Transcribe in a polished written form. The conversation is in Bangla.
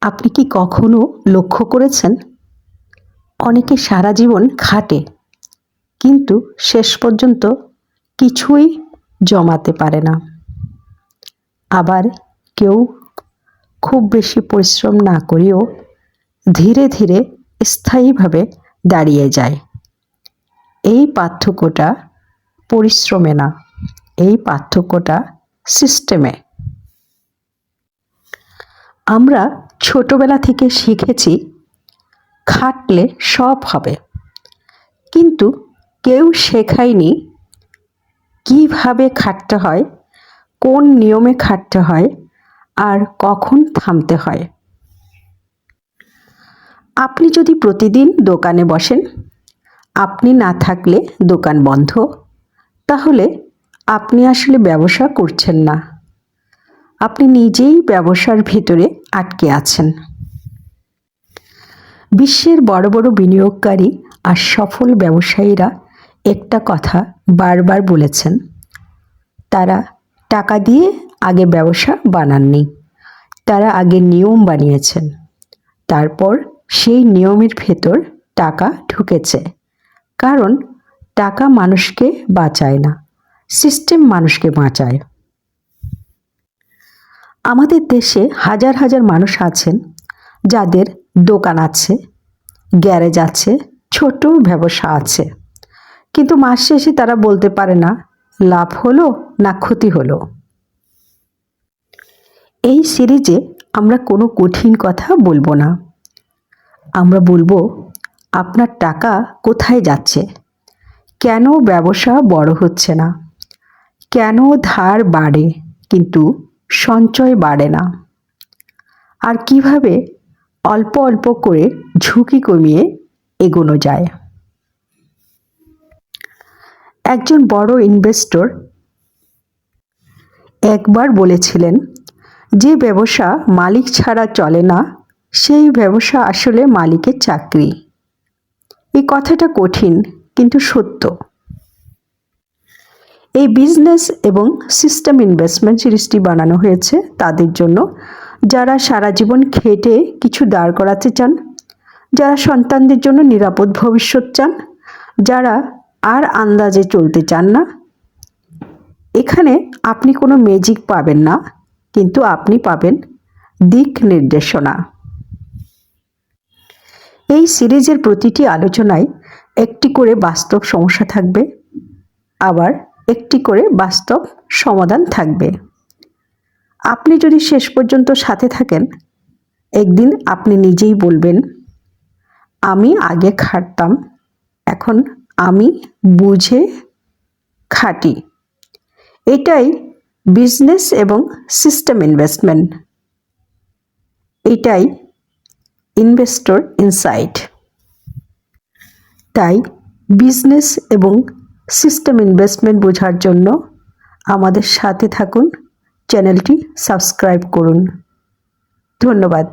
আপনি কি কখনো লক্ষ্য করেছেন অনেকে সারা জীবন খাটে কিন্তু শেষ পর্যন্ত কিছুই জমাতে পারে না। আবার কেউ খুব বেশি পরিশ্রম না করেও ধীরে ধীরে স্থায়ীভাবে দাঁড়িয়ে যায়। এই পার্থক্যটা পরিশ্রমে না, এই পার্থক্যটা সিস্টেমে। আমরা ছোটবেলা থেকে শিখেছি খাটলে সব হবে, কিন্তু কেউ শেখায়নি কিভাবে খাটতে হয়, কোন নিয়মে খাটতে হয় আর কখন থামতে হয়। আপনি যদি প্রতিদিন দোকানে বসেন, আপনি না থাকলে দোকান বন্ধ, তাহলে আপনি আসলে ব্যবসা করছেন না, আপনি নিজেই ব্যবসার ভিতরে আটকে আছেন। বিশ্বের বড় বড় বিনিয়োগকারী আর সফল ব্যবসায়ীরা একটা কথা বারবার বলেছেন, তারা টাকা দিয়ে আগে ব্যবসা বানাননি, তারা আগে নিয়ম বানিয়েছেন, তারপর সেই নিয়মের ভেতর টাকা ঢুকেছে। কারণ টাকা মানুষকে বাঁচায় না, সিস্টেম মানুষকে বাঁচায়। আমাদের দেশে হাজার হাজার মানুষ আছেন যাদের দোকান আছে, গ্যারেজ আছে, ছোট ব্যবসা আছে, কিন্তু মাস শেষে তারা বলতে পারে না লাভ হলো না ক্ষতি হলো। এই সিরিজে আমরা কোনো কঠিন কথা বলবো না, আমরা বলবো আপনার টাকা কোথায় যাচ্ছে, কেন ব্যবসা বড় হচ্ছে না, কেন ধার বাড়ে কিন্তু সঞ্চয় বাড়ে না, আর কিভাবে অল্প অল্প করে ঝুঁকি কমিয়ে এগোনো যায়। একজন বড় ইনভেস্টর একবার বলেছিলেন, যে ব্যবসা মালিক ছাড়া চলে না সেই ব্যবসা আসলে মালিকের চাকরি। এই কথাটা কঠিন কিন্তু সত্য। এই বিজনেস এবং সিস্টেম ইনভেস্টমেন্ট সিরিজটি বানানো হয়েছে তাদের জন্য যারা সারা জীবন খেটে কিছু দাঁড় করাতে চান, যারা সন্তানদের জন্য নিরাপদ ভবিষ্যৎ চান, যারা আর আন্দাজে চলতে চান না। এখানে আপনি কোনো ম্যাজিক পাবেন না, কিন্তু আপনি পাবেন দিক নির্দেশনা। এই সিরিজের প্রতিটি আলোচনায় একটি করে বাস্তব সমস্যা থাকবে, আবার একটি করে বাস্তব সমাধান থাকবে। আপনি যদি শেষ পর্যন্ত সাথে থাকেন, একদিন আপনি নিজেই বলবেন, আমি আগে খাটতাম, এখন আমি বুঝে খাটি। এটাই বিজনেস এবং সিস্টেম ইনভেস্টমেন্ট, এটাই ইনভেস্টর ইনসাইট। তাই বিজনেস এবং সিস্টেম ইনভেস্টমেন্ট বোঝার জন্য আমাদের সাথে থাকুন, চ্যানেলটি সাবস্ক্রাইব করুন। ধন্যবাদ।